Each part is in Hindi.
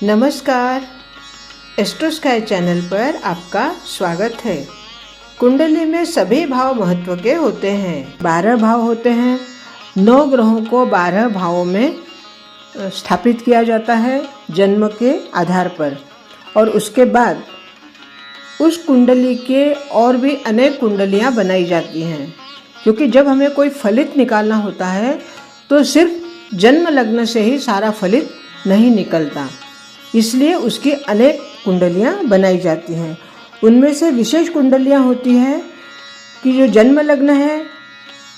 नमस्कार, एस्ट्रो स्काई चैनल पर आपका स्वागत है। कुंडली में सभी भाव महत्व के होते हैं। 12 भाव होते हैं। 9 ग्रहों को 12 भावों में स्थापित किया जाता है जन्म के आधार पर, और उसके बाद उस कुंडली के और भी अनेक कुंडलियां बनाई जाती हैं। क्योंकि जब हमें कोई फलित निकालना होता है तो सिर्फ जन्म लग्न से ही सारा फलित नहीं निकलता, इसलिए उसकी अनेक कुंडलियां बनाई जाती हैं। उनमें से विशेष कुंडलियां होती हैं कि जो जन्म लग्न है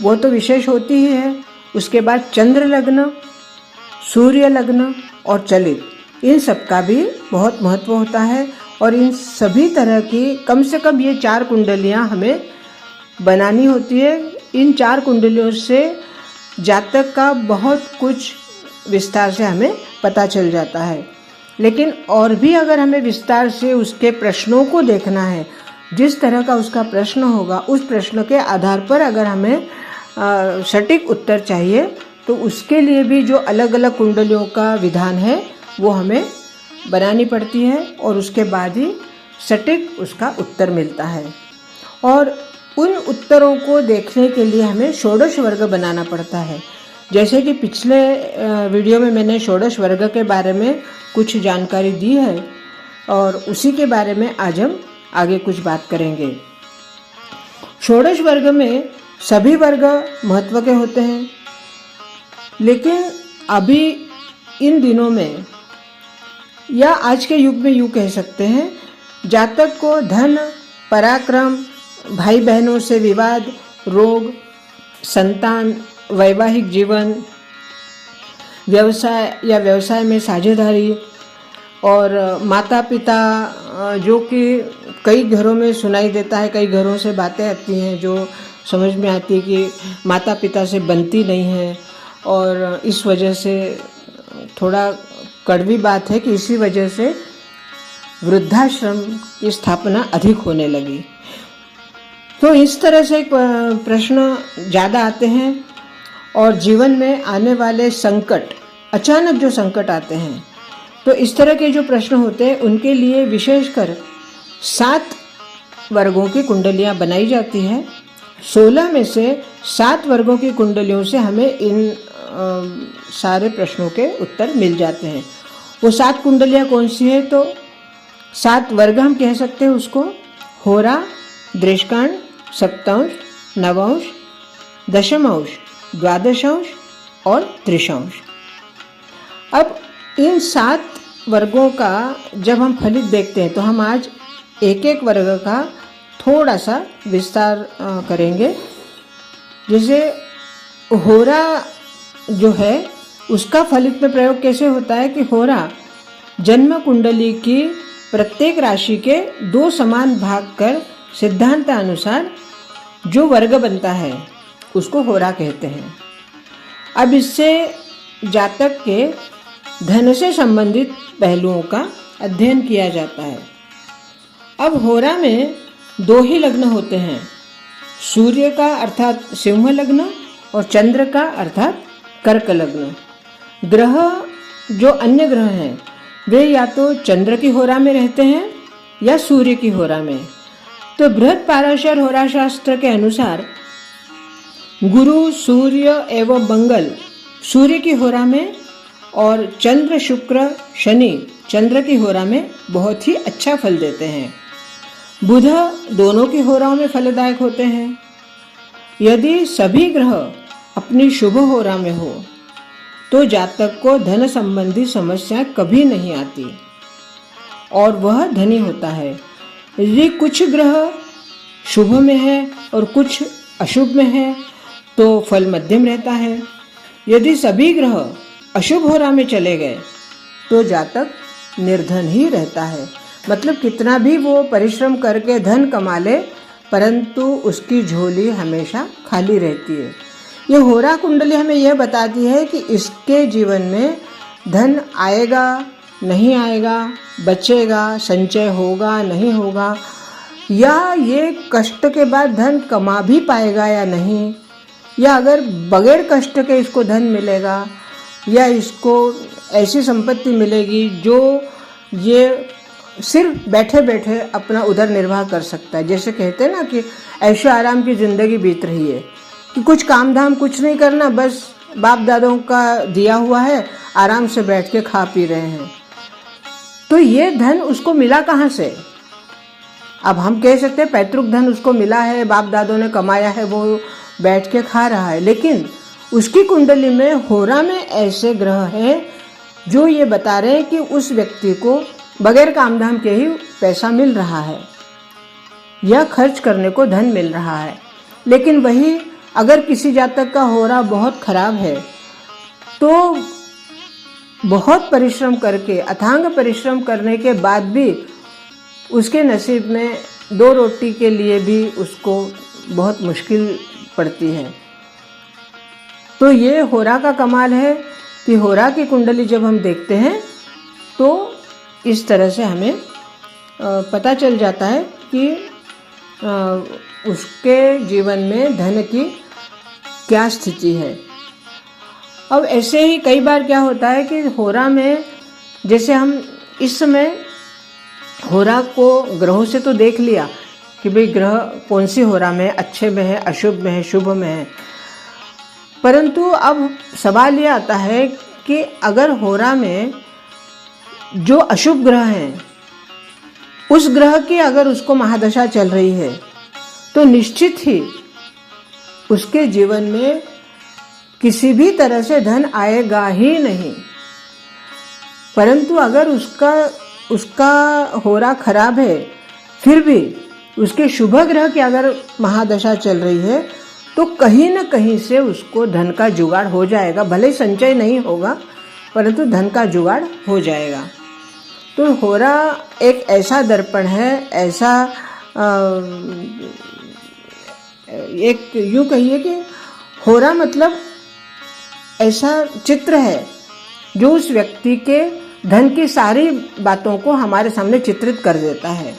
वो तो विशेष होती ही है, उसके बाद चंद्र लग्न, सूर्य लग्न और चलित, इन सब का भी बहुत महत्व होता है। और इन सभी तरह की कम से कम ये 4 कुंडलियां हमें बनानी होती है। इन 4 कुंडलियों से जातक का बहुत कुछ विस्तार से हमें पता चल जाता है। लेकिन और भी अगर हमें विस्तार से उसके प्रश्नों को देखना है, जिस तरह का उसका प्रश्न होगा उस प्रश्न के आधार पर अगर हमें सटीक उत्तर चाहिए तो उसके लिए भी जो अलग अलग कुंडलियों का विधान है वो हमें बनानी पड़ती है, और उसके बाद ही सटीक उसका उत्तर मिलता है। और उन उत्तरों को देखने के लिए हमें षोडश वर्ग बनाना पड़ता है। जैसे कि पिछले वीडियो में मैंने षोडश वर्ग के बारे में कुछ जानकारी दी है, और उसी के बारे में आज हम आगे कुछ बात करेंगे। षोडश वर्ग में सभी वर्ग महत्व के होते हैं, लेकिन अभी इन दिनों में या आज के युग में यूँ कह सकते हैं, जातक को धन, पराक्रम, भाई बहनों से विवाद, रोग, संतान, वैवाहिक जीवन, व्यवसाय या व्यवसाय में साझेदारी, और माता पिता, जो कि कई घरों में सुनाई देता है, कई घरों से बातें आती हैं जो समझ में आती है कि माता पिता से बनती नहीं है, और इस वजह से थोड़ा कड़वी बात है कि इसी वजह से वृद्धाश्रम की स्थापना अधिक होने लगी। तो इस तरह से प्रश्न ज़्यादा आते हैं, और जीवन में आने वाले संकट, अचानक जो संकट आते हैं, तो इस तरह के जो प्रश्न होते हैं उनके लिए विशेषकर 7 वर्गों की कुंडलियां बनाई जाती हैं। 16 में से 7 वर्गों की कुंडलियों से हमें इन सारे प्रश्नों के उत्तर मिल जाते हैं। वो 7 कुंडलियां कौन सी है? तो 7 वर्ग हम कह सकते हैं उसको: होरा, दृष्टांत, सप्तांश, नवांश, दशमांश, द्वादशांश और त्रिशांश। अब इन 7 वर्गों का जब हम फलित देखते हैं तो हम आज एक एक वर्ग का थोड़ा सा विस्तार करेंगे। जैसे होरा जो है उसका फलित में प्रयोग कैसे होता है कि होरा जन्म कुंडली की प्रत्येक राशि के 2 समान भाग कर सिद्धांतानुसार जो वर्ग बनता है उसको होरा कहते हैं। अब इससे जातक के धन से संबंधित पहलुओं का अध्ययन किया जाता है। अब होरा में 2 ही लग्न होते हैं, सूर्य का अर्थात सिंह लग्न और चंद्र का अर्थात कर्क लग्न। ग्रह जो अन्य ग्रह हैं वे या तो चंद्र की होरा में रहते हैं या सूर्य की होरा में। तो बृहद पाराशर होराशास्त्र के अनुसार गुरु, सूर्य एवं मंगल सूर्य की होरा में, और चंद्र, शुक्र, शनि चंद्र की होरा में बहुत ही अच्छा फल देते हैं। बुध दोनों की होराओं में फलदायक होते हैं। यदि सभी ग्रह अपनी शुभ होरा में हो तो जातक को धन संबंधी समस्या कभी नहीं आती और वह धनी होता है। यदि कुछ ग्रह शुभ में है और कुछ अशुभ में है तो फल मध्यम रहता है। यदि सभी ग्रह अशुभ होरा में चले गए तो जातक निर्धन ही रहता है। मतलब कितना भी वो परिश्रम करके धन कमा ले, परंतु उसकी झोली हमेशा खाली रहती है। ये होरा कुंडली हमें यह बताती है कि इसके जीवन में धन आएगा, नहीं आएगा, बचेगा, संचय होगा, नहीं होगा, या ये कष्ट के बाद धन कमा भी पाएगा या नहीं, या अगर बगैर कष्ट के इसको धन मिलेगा, या इसको ऐसी संपत्ति मिलेगी जो ये सिर्फ बैठे बैठे अपना उधर निर्वाह कर सकता है। जैसे कहते हैं ना कि ऐशो आराम की ज़िंदगी बीत रही है, कि कुछ काम धाम कुछ नहीं करना, बस बाप दादों का दिया हुआ है, आराम से बैठ के खा पी रहे हैं। तो ये धन उसको मिला कहाँ से? अब हम कह सकते हैं पैतृक धन उसको मिला है, बाप दादों ने कमाया है, वो बैठ के खा रहा है, लेकिन उसकी कुंडली में होरा में ऐसे ग्रह हैं जो ये बता रहे हैं कि उस व्यक्ति को बगैर काम धाम के ही पैसा मिल रहा है या खर्च करने को धन मिल रहा है। लेकिन वही अगर किसी जातक का होरा बहुत खराब है तो बहुत परिश्रम करके, अथांग परिश्रम करने के बाद भी उसके नसीब में 2 रोटी के लिए भी उसको बहुत मुश्किल पड़ती है। तो ये होरा का कमाल है कि होरा की कुंडली जब हम देखते हैं तो इस तरह से हमें पता चल जाता है कि उसके जीवन में धन की क्या स्थिति है। अब ऐसे ही कई बार क्या होता है कि होरा में, जैसे हम इस समय होरा को ग्रहों से तो देख लिया कि भाई ग्रह कौन सी होरा में, अच्छे में है, अशुभ में है, शुभ में है, परंतु अब सवाल ये आता है कि अगर होरा में जो अशुभ ग्रह हैं उस ग्रह की अगर उसको महादशा चल रही है तो निश्चित ही उसके जीवन में किसी भी तरह से धन आएगा ही नहीं। परंतु अगर उसका होरा खराब है, फिर भी उसके शुभ ग्रह की अगर महादशा चल रही है तो कहीं न कहीं से उसको धन का जुगाड़ हो जाएगा। भले ही संचय नहीं होगा परंतु धन का जुगाड़ हो जाएगा। तो होरा एक ऐसा दर्पण है, ऐसा एक यूँ कहिए कि होरा मतलब ऐसा चित्र है जो उस व्यक्ति के धन की सारी बातों को हमारे सामने चित्रित कर देता है।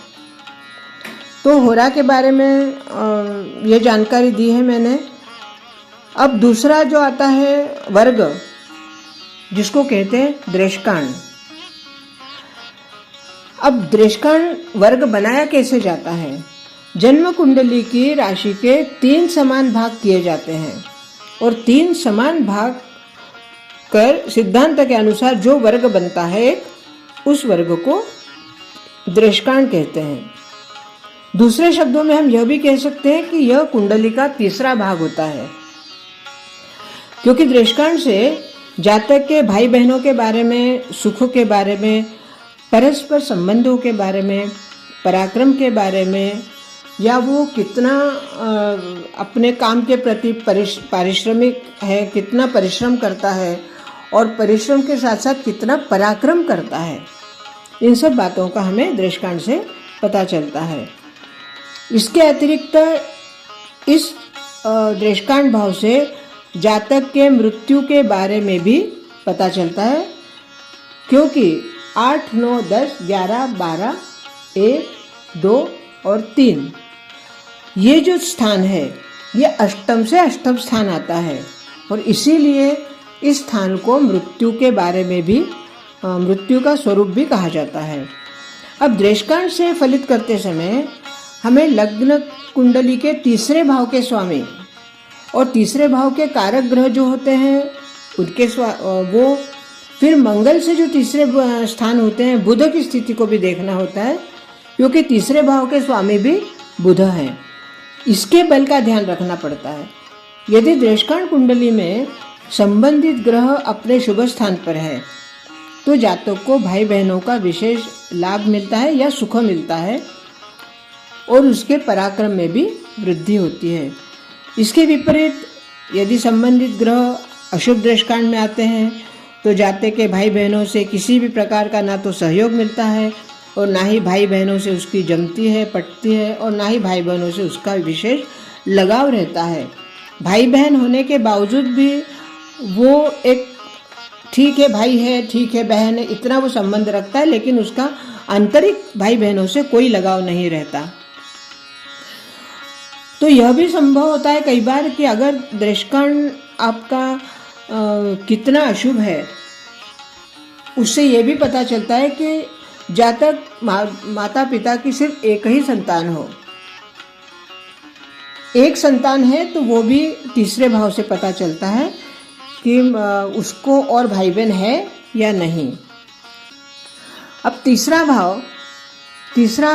तो होरा के बारे में ये जानकारी दी है मैंने। अब दूसरा जो आता है वर्ग, जिसको कहते हैं दृष्कांड। अब दृष्कांड वर्ग बनाया कैसे जाता है? जन्म कुंडली की राशि के 3 समान भाग किए जाते हैं और 3 समान भाग कर सिद्धांत के अनुसार जो वर्ग बनता है उस वर्ग को दृष्कांड कहते हैं। दूसरे शब्दों में हम यह भी कह सकते हैं कि यह कुंडली का तीसरा भाग होता है, क्योंकि दृष्कांड से जातक के भाई बहनों के बारे में, सुखों के बारे में, परस्पर संबंधों के बारे में, पराक्रम के बारे में, या वो कितना अपने काम के प्रति पारिश्रमिक है, कितना परिश्रम करता है और परिश्रम के साथ साथ कितना पराक्रम करता है, इन सब बातों का हमें दृष्कांड से पता चलता है। इसके अतिरिक्त इस दृष्कांड भाव से जातक के मृत्यु के बारे में भी पता चलता है, क्योंकि 8, 9, 10, 11, 12, 1, 2 और 3 ये जो स्थान है ये अष्टम से अष्टम स्थान आता है और इसीलिए इस स्थान को मृत्यु के बारे में भी, मृत्यु का स्वरूप भी कहा जाता है। अब दृष्कांड से फलित करते समय हमें लग्न कुंडली के तीसरे भाव के स्वामी और तीसरे भाव के कारक ग्रह जो होते हैं उनके वो फिर मंगल से जो तीसरे स्थान होते हैं, बुध की स्थिति को भी देखना होता है, क्योंकि तीसरे भाव के स्वामी भी बुध हैं। इसके बल का ध्यान रखना पड़ता है। यदि दृष्कांड कुंडली में संबंधित ग्रह अपने शुभ स्थान पर है तो जातक को भाई बहनों का विशेष लाभ मिलता है या सुख मिलता है और उसके पराक्रम में भी वृद्धि होती है। इसके विपरीत यदि संबंधित ग्रह अशुभ दृष्कांड में आते हैं तो जातक के भाई बहनों से किसी भी प्रकार का ना तो सहयोग मिलता है और ना ही भाई बहनों से उसकी जमती है, पटती है, और ना ही भाई बहनों से उसका विशेष लगाव रहता है। भाई बहन होने के बावजूद भी वो एक ठीक है भाई है, ठीक है बहन है, इतना वो संबंध रखता है, लेकिन उसका आंतरिक भाई बहनों से कोई लगाव नहीं रहता। तो यह भी संभव होता है कई बार कि अगर दृष्कांड आपका कितना अशुभ है, उससे ये भी पता चलता है कि जातक माता पिता की सिर्फ एक ही संतान हो, एक संतान है तो वो भी तीसरे भाव से पता चलता है कि उसको और भाई बहन है या नहीं। अब तीसरा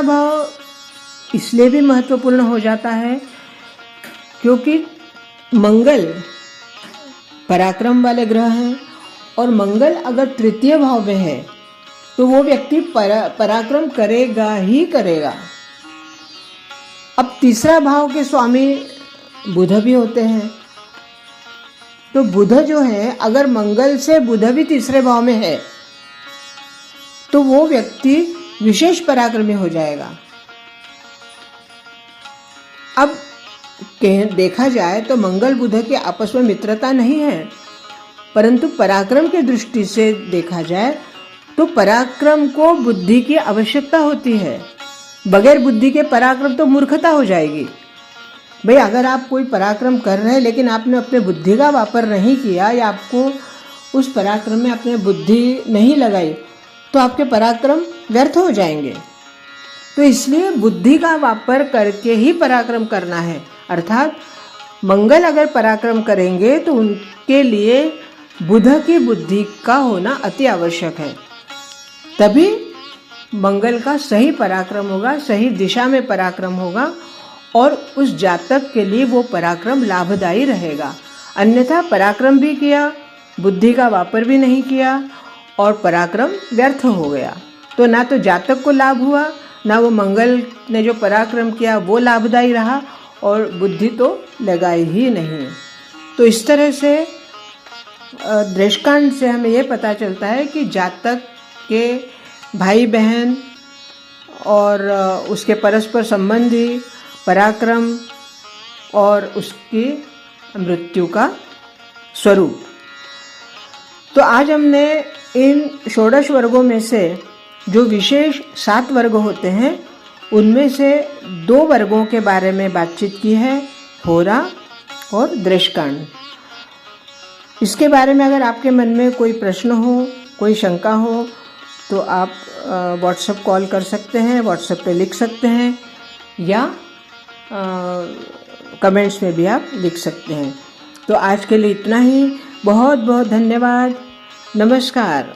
भाव इसलिए भी महत्वपूर्ण हो जाता है क्योंकि मंगल पराक्रम वाले ग्रह हैं, और मंगल अगर तृतीय भाव में है तो वो व्यक्ति पराक्रम करेगा ही करेगा। अब तीसरा भाव के स्वामी बुध भी होते हैं, तो बुध जो है, अगर मंगल से बुध भी तीसरे भाव में है तो वो व्यक्ति विशेष पराक्रमी हो जाएगा। अब देखा जाए तो मंगल बुध की आपस में मित्रता नहीं है, परंतु पराक्रम की दृष्टि से देखा जाए तो पराक्रम को बुद्धि की आवश्यकता होती है। बगैर बुद्धि के पराक्रम तो मूर्खता हो जाएगी। भाई, अगर आप कोई पराक्रम कर रहे हैं लेकिन आपने अपने बुद्धि का वापर नहीं किया या आपको उस पराक्रम में अपने बुद्धि नहीं लगाई तो आपके पराक्रम व्यर्थ हो जाएंगे। तो इसलिए बुद्धि का वापर करके ही पराक्रम करना है। अर्थात मंगल अगर पराक्रम करेंगे तो उनके लिए बुध की बुद्धि का होना अति आवश्यक है, तभी मंगल का सही पराक्रम होगा, सही दिशा में पराक्रम होगा और उस जातक के लिए वो पराक्रम लाभदायी रहेगा। अन्यथा पराक्रम भी किया, बुद्धि का वापर भी नहीं किया और पराक्रम व्यर्थ हो गया, तो ना तो जातक को लाभ हुआ, ना वो मंगल ने जो पराक्रम किया वो लाभदायी रहा, और बुद्धि तो लगाई ही नहीं। तो इस तरह से दृष्टांत से हमें ये पता चलता है कि जातक के भाई बहन और उसके परस्पर संबंधी, पराक्रम और उसकी मृत्यु का स्वरूप। तो आज हमने इन षोडश वर्गों में से जो विशेष 7 वर्ग होते हैं उनमें से 2 वर्गों के बारे में बातचीत की है, होरा और दृष्टांत। इसके बारे में अगर आपके मन में कोई प्रश्न हो, कोई शंका हो तो आप व्हाट्सएप कॉल कर सकते हैं, व्हाट्सएप पे लिख सकते हैं या कमेंट्स में भी आप लिख सकते हैं। तो आज के लिए इतना ही। बहुत बहुत धन्यवाद। नमस्कार।